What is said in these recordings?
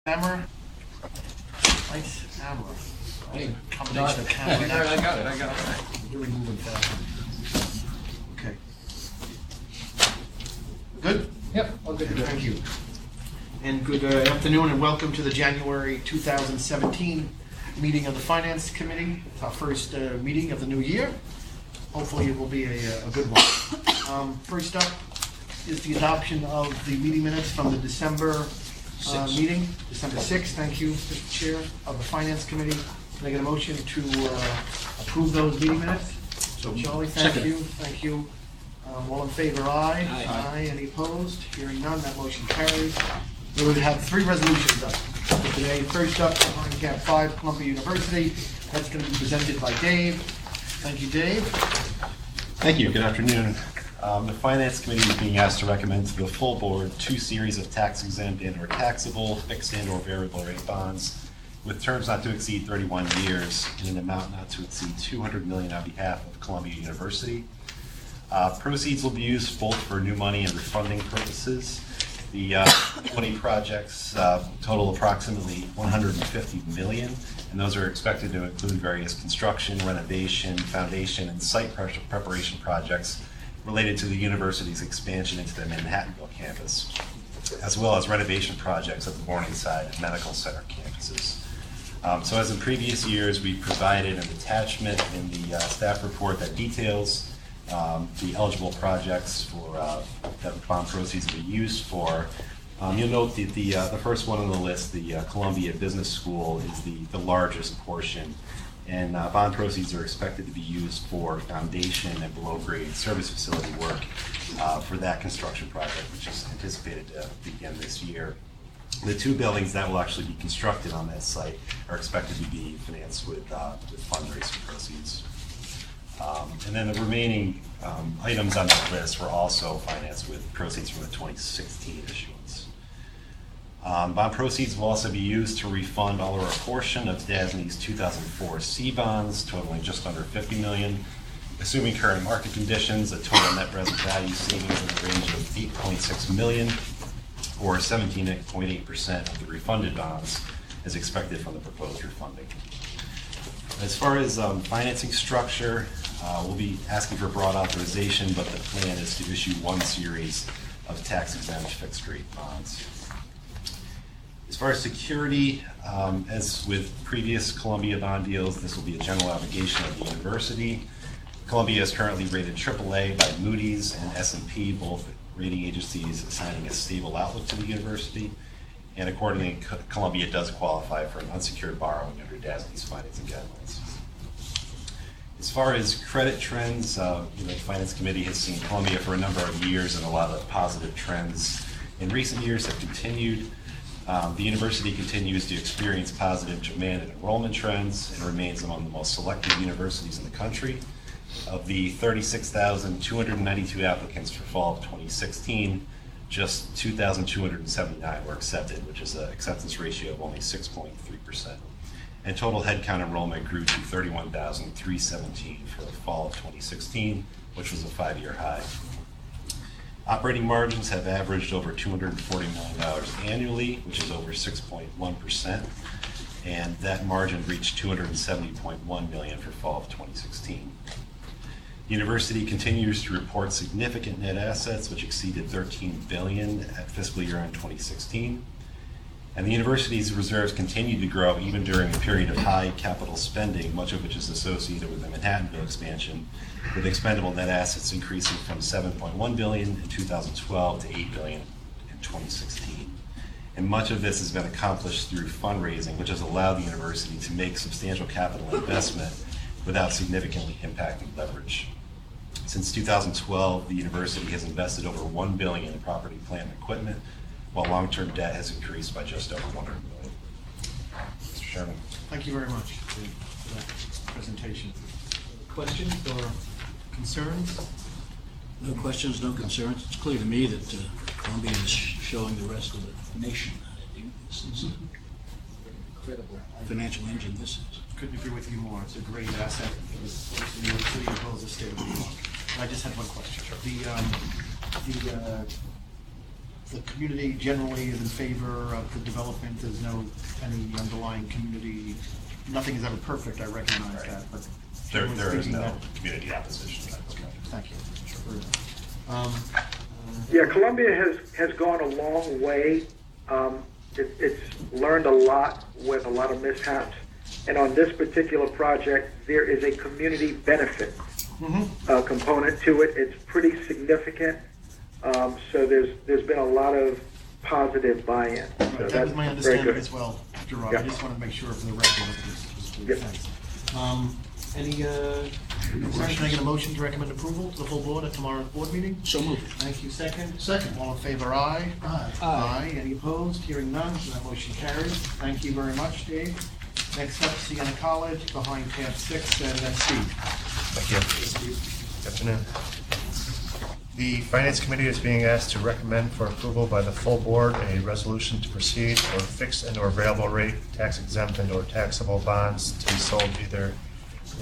Camera. Nice camera. Hey, Combination of camera. I got it. Really moving fast. Okay. Good? Yep, all good. Thank you. And good afternoon and welcome to the January 2017 meeting of the Finance Committee. It's our first meeting of the new year. Hopefully it will be a good one. First up is the adoption of the meeting minutes from the December meeting, December 6th. Thank you, Mr. Chair of the Finance Committee. Can I get a motion to approve those meeting minutes? So Charlie, thank you. Thank you. All in favor, aye. Aye. Any opposed? Hearing none, that motion carries. We would have three resolutions up for today. First up, on Camp 5, Columbia University. That's going to be presented by Dave. Thank you, Dave. Thank you. Good afternoon. The Finance Committee is being asked to recommend to the full board two series of tax-exempt and/or taxable fixed and/or variable rate bonds with terms not to exceed 31 years in an amount not to exceed $200 million on behalf of Columbia University. Proceeds will be used both for new money and refunding purposes. The 20 projects total approximately $150 million, and those are expected to include various construction, renovation, foundation, and site preparation projects related to the university's expansion into the Manhattanville campus, as well as renovation projects at the Morningside and Medical Center campuses. So as in previous years, we provided an attachment in the staff report that details the eligible projects for that bond proceeds will be used for. You'll note that the first one on the list, the Columbia Business School, is the largest portion, and bond proceeds are expected to be used for foundation and below-grade service facility work for that construction project, which is anticipated to begin this year. The two buildings that will actually be constructed on that site are expected to be financed with fundraising proceeds. And then the remaining items on that list were also financed with proceeds from the 2016 issuance. Bond proceeds will also be used to refund all or a portion of DASNY's 2004 C bonds, totaling just under $50 million. Assuming current market conditions, a total net present value savings in the range of $8.6 million, or 17.8% of the refunded bonds, is expected from the proposed refunding. As far as financing structure, we'll be asking for broad authorization, but the plan is to issue one series of tax-exempt fixed-rate bonds. As far as security, as with previous Columbia bond deals, this will be a general obligation of the university. Columbia is currently rated AAA by Moody's and S&P, both rating agencies assigning a stable outlook to the university. And accordingly, Columbia does qualify for an unsecured borrowing under DASNY's financing guidelines. As far as credit trends, the Finance Committee has seen Columbia for a number of years, and a lot of positive trends in recent years have continued. The university continues to experience positive demand and enrollment trends and remains among the most selective universities in the country. Of the 36,292 applicants for fall of 2016, just 2,279 were accepted, which is an acceptance ratio of only 6.3%. And total headcount enrollment grew to 31,317 for the fall of 2016, which was a 5-year high. Operating margins have averaged over $240 million annually, which is over 6.1%, and that margin reached $270.1 million for fall of 2016. The university continues to report significant net assets, which exceeded $13 billion at fiscal year end 2016. And the university's reserves continue to grow even during a period of high capital spending, much of which is associated with the Manhattanville expansion, with expendable net assets increasing from $7.1 billion in 2012 to $8 billion in 2016. And much of this has been accomplished through fundraising, which has allowed the university to make substantial capital investment without significantly impacting leverage. Since 2012, the university has invested over $1 billion in property, plant, and equipment, while long-term debt has increased by just over $100 million. Mr. Chairman. Thank you very much for that presentation. Questions or concerns? No questions, no concerns. It's clear to me that Columbia is showing the rest of the nation that this is an incredible financial engine this is. Couldn't agree with you more. It's a great asset for the New York City as well as the state of New York. I just had one question. the community generally is in favor of the development. There's no any underlying community. Nothing is ever perfect. I recognize that, but There generally is speaking, no that- community opposition to that. Thank you. Yeah, Columbia has gone a long way. It's learned a lot with a lot of mishaps. And on this particular project, there is a community benefit component to it. It's pretty significant. So there's been a lot of positive buy-in. So Right, that that's was my very understanding good. as well, Gerard. Yeah. I just want to make sure for the record that this was Yep. thanks. Any concerns? Can I get a motion to recommend approval to the full board at tomorrow's board meeting? So moved. Thank you. Second? Second. All in favor, aye? Aye. Aye. Any opposed? Hearing none, so that motion carries. Thank you very much, Dave. Next up, Sienna College, behind tab 6, and that's Steve. Thank you. Good afternoon. The Finance Committee is being asked to recommend for approval by the full board a resolution to proceed for fixed and/or variable rate, tax exempt and/or taxable bonds to be sold either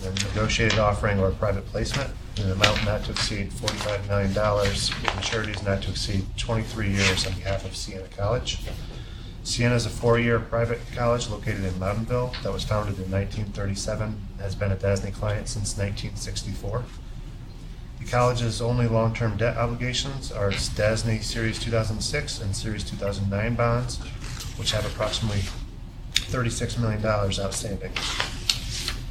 in a negotiated offering or private placement in an amount not to exceed $45 million, with maturities not to exceed 23 years on behalf of Sienna College. Sienna is a 4-year private college located in Mountainville that was founded in 1937 and has been a DASNY client since 1964. The college's only long-term debt obligations are its DASNY Series 2006 and Series 2009 bonds, which have approximately $36 million outstanding.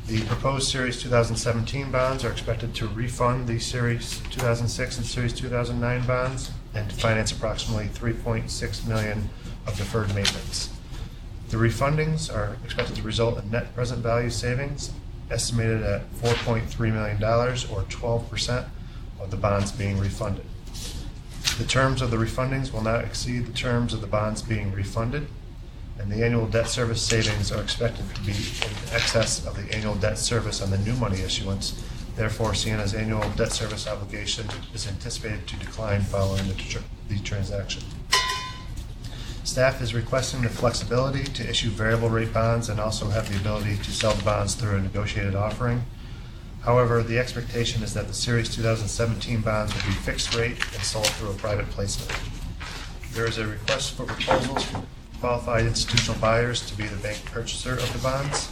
The proposed Series 2017 bonds are expected to refund the Series 2006 and Series 2009 bonds and to finance approximately $3.6 million of deferred maintenance. The refundings are expected to result in net present value savings estimated at $4.3 million, or 12% of the bonds being refunded. The terms of the refundings will not exceed the terms of the bonds being refunded, and the annual debt service savings are expected to be in excess of the annual debt service on the new money issuance. Therefore, Sienna's annual debt service obligation is anticipated to decline following the transaction. Staff is requesting the flexibility to issue variable rate bonds and also have the ability to sell the bonds through a negotiated offering. However, the expectation is that the Series 2017 bonds will be fixed rate and sold through a private placement. There is a request for proposals from qualified institutional buyers to be the bank purchaser of the bonds.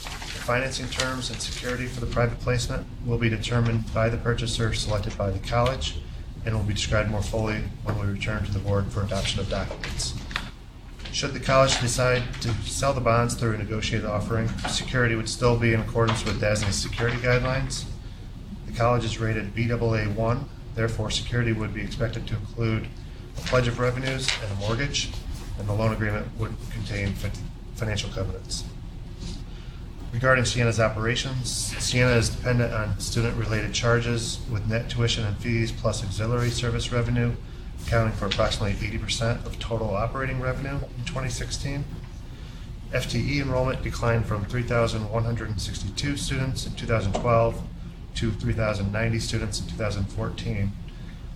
The financing terms and security for the private placement will be determined by the purchaser selected by the college and will be described more fully when we return to the board for adoption of documents. Should the college decide to sell the bonds through a negotiated offering, security would still be in accordance with DASNY's security guidelines. The college is rated Baa1, therefore security would be expected to include a pledge of revenues and a mortgage, and the loan agreement would contain financial covenants. Regarding Sienna's operations, Sienna is dependent on student-related charges with net tuition and fees plus auxiliary service revenue, accounting for approximately 80% of total operating revenue in 2016. FTE enrollment declined from 3,162 students in 2012 to 3,090 students in 2014.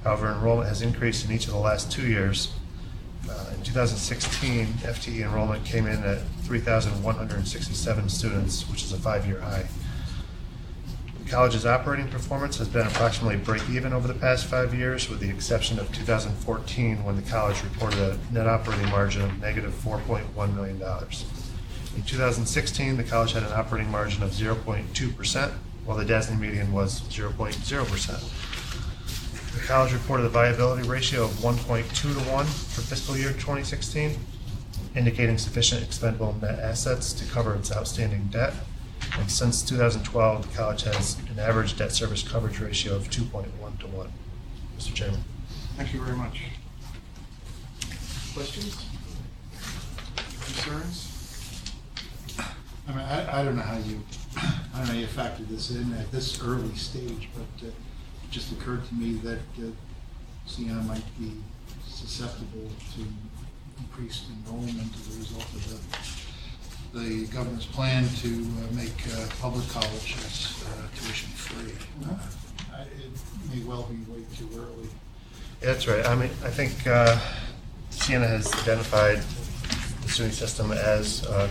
However, enrollment has increased in each of the last 2 years. In 2016, FTE enrollment came in at 3,167 students, which is a 5-year high. The college's operating performance has been approximately break-even over the past 5 years, with the exception of 2014, when the college reported a net operating margin of negative $4.1 million. In 2016, the college had an operating margin of 0.2%, while the DASNY median was 0.0%. The college reported a viability ratio of 1.2 to 1 for fiscal year 2016, indicating sufficient expendable net assets to cover its outstanding debt. And since 2012, the college has an average debt service coverage ratio of 2.1 to 1. Mr. Chairman. Thank you very much. Questions? Concerns? I mean, I don't know how you factored this in at this early stage, but it just occurred to me that Sienna might be susceptible to increased enrollment as a result of the governor's plan to make public colleges tuition free. It may well be way too early. Yeah, that's right. I mean, I think Sienna has identified the SUNY system as a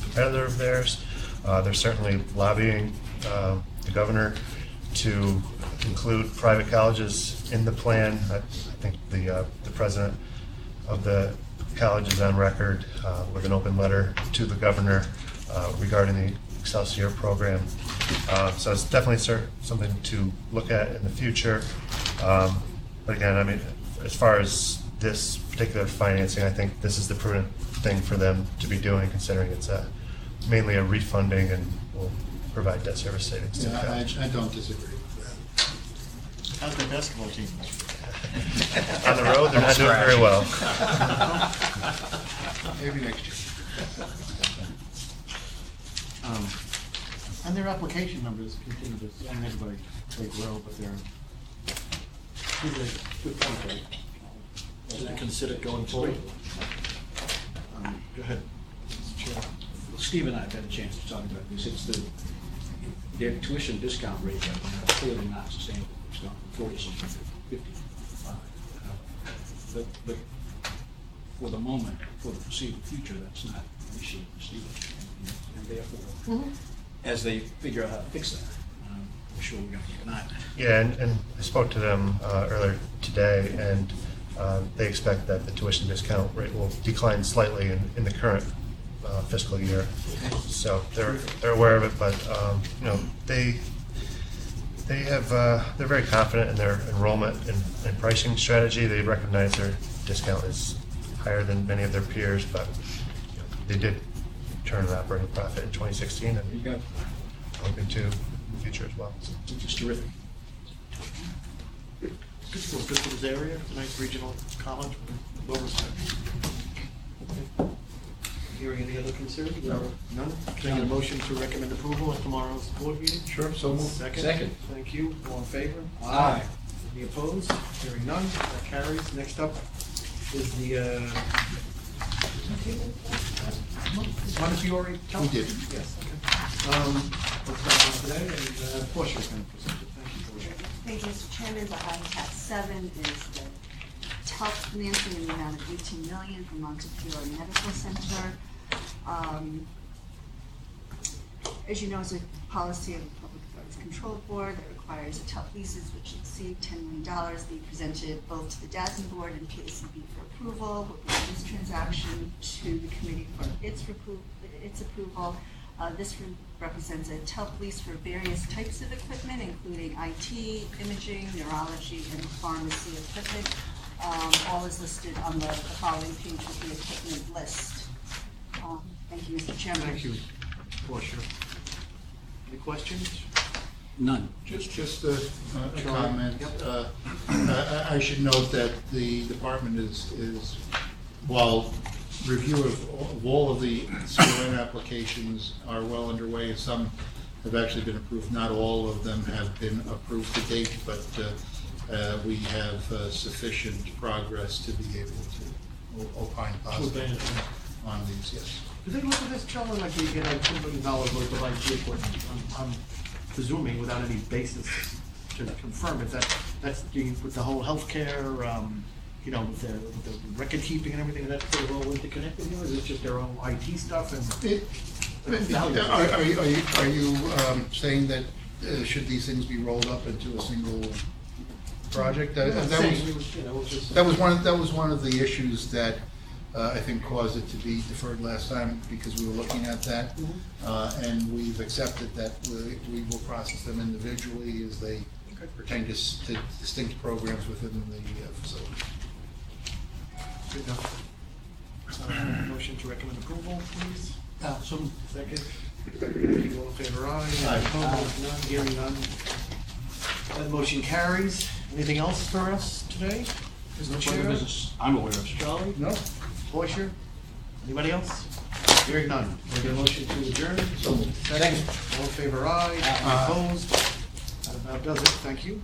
competitor of theirs. They're certainly lobbying the governor to include private colleges in the plan. I think the president of the college is on record with an open letter to the governor regarding the Excelsior program. So it's definitely something to look at in the future. But again, I mean, as far as this particular financing, I think this is the prudent thing for them to be doing, considering it's mainly a refunding and will provide debt service savings to the Yeah, college. I don't disagree with How's the basketball team? On the road, they're not doing very well. that. Maybe next year. And their application numbers continue to, I mean, everybody, they grow, but they're, these are good point, right? To consider going forward. Go ahead, Mr. Chair. Well, Steve and I have had a chance to talk about this. It's their tuition discount rate right now is clearly not sustainable. It's gone from 40 something to 50. But for the moment, for the foreseeable future, that's not an issue, Steve. And therefore, as they figure out how to fix that, I'm sure we're going to keep an eye on that. Yeah, and I spoke to them earlier today, and they expect that the tuition discount rate will decline slightly in the current fiscal year. So they're aware of it, but you know, they're very confident in their enrollment and pricing strategy. They recognize their discount is higher than many of their peers, but you know, they did turn an operating profit in 2016, You and got, hoping to in the future as well. which is terrific. Good for this area, nice regional college, well respected. Hearing any other concerns? No. None? Can I get a motion to recommend approval at tomorrow's board meeting? Sure, so moved. Second? Thank you. All in favor? Aye. Any opposed? Hearing none, that carries. Next up is the, Montefiore? We did. Yes, okay. What's going on today? And Portia is going to present it. Thank you, Portia. Thank you, Mr. Chairman. The Habitat 7 is the TELF financing in the amount of $18 million from Montefiore Medical Center. As you know, it's a policy of the Public Authorities Control Board that requires the TELF leases which exceed $10 million be presented both to the DASNY Board and PACB for approval. We'll bring this transaction to the committee for its approval. This represents a TELF lease for various types of equipment, including IT, imaging, neurology, and pharmacy equipment. All is listed on the following page with the equipment list. Thank you, Mr. Chairman. Thank you, Portia. Any questions? None. Just a Charlie? comment. Yep. I should note that the department is, while review of all of the CON applications are well underway, and some have actually been approved. Not all of them have been approved to date, but we have sufficient progress to be able to opine positively on these, yes. Do they look at this, Charlie, like you get like $2 million worth of IT equipment? I'm presuming without any basis to confirm it, that's with the whole healthcare, you know, with the record keeping and everything, that's sort of all interconnected here, or is it just their own IT stuff and? Are you saying that should these things be rolled up into a single project? That was one of the issues that I think caused it to be deferred last time, because we were looking at that. And we've accepted that we will process them individually as they pertain to distinct programs within the facility. Good enough. Motion to recommend approval, please. So Second. All in favor, aye. Aye. Opposed, none, hearing none. That motion carries. Anything else for us today? no Mr. further Chair? business I'm aware of. Charlie? No? Portia? Anybody else? Hearing none. Can I get a motion to adjourn? So moved. Second. All in favor, aye. Aye. Opposed? That about does it. Thank you.